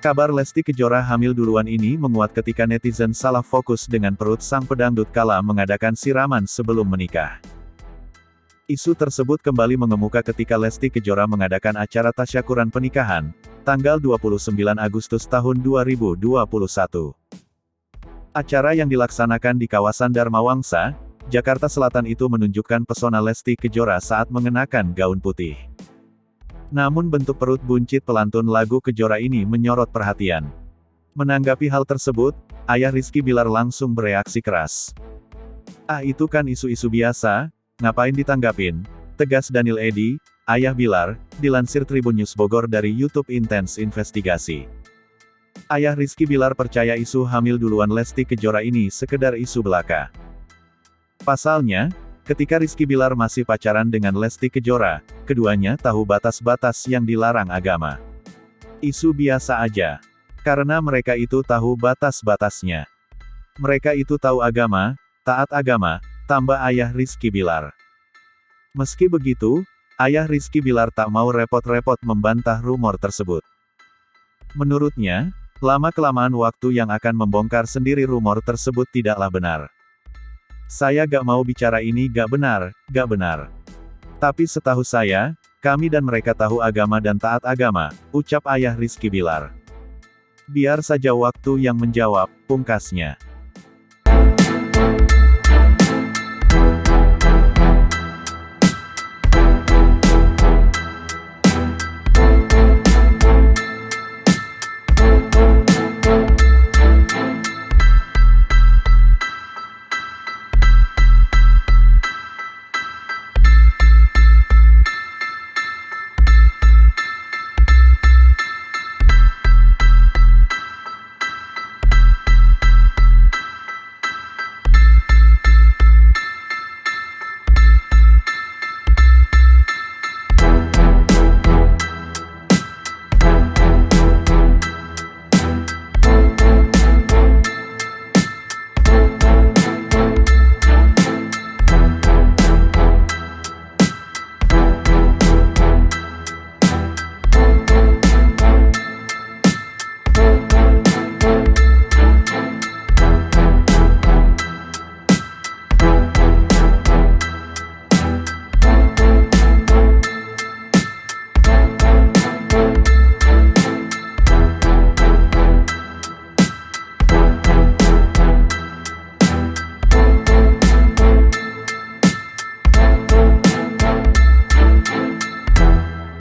Kabar Lesti Kejora hamil duluan ini menguat ketika netizen salah fokus dengan perut sang pedangdut kala mengadakan siraman sebelum menikah. Isu tersebut kembali mengemuka ketika Lesti Kejora mengadakan acara tasyakuran pernikahan, tanggal 29 Agustus tahun 2021. Acara yang dilaksanakan di kawasan Dharma Wangsa, Jakarta Selatan itu menunjukkan pesona Lesti Kejora saat mengenakan gaun putih. Namun bentuk perut buncit pelantun lagu Kejora ini menyorot perhatian. Menanggapi hal tersebut, ayah Rizky Bilar langsung bereaksi keras. "Ah, itu kan isu-isu biasa, ngapain ditanggapin?" tegas Daniel Edi, ayah Bilar, dilansir Tribun News Bogor dari YouTube Intens Investigasi. Ayah Rizky Bilar percaya isu hamil duluan Lesti Kejora ini sekedar isu belaka. Pasalnya, ketika Rizky Bilar masih pacaran dengan Lesti Kejora, keduanya tahu batas-batas yang dilarang agama. Isu biasa aja. Karena mereka itu tahu batas-batasnya. Mereka itu tahu agama, taat agama, tambah ayah Rizky Bilar. Meski begitu, ayah Rizky Bilar tak mau repot-repot membantah rumor tersebut. Menurutnya, lama-kelamaan waktu yang akan membongkar sendiri rumor tersebut tidaklah benar. "Saya gak mau bicara ini gak benar. Tapi setahu saya, kami dan mereka tahu agama dan taat agama," ucap ayah Rizky Bilar. "Biar saja waktu yang menjawab," pungkasnya.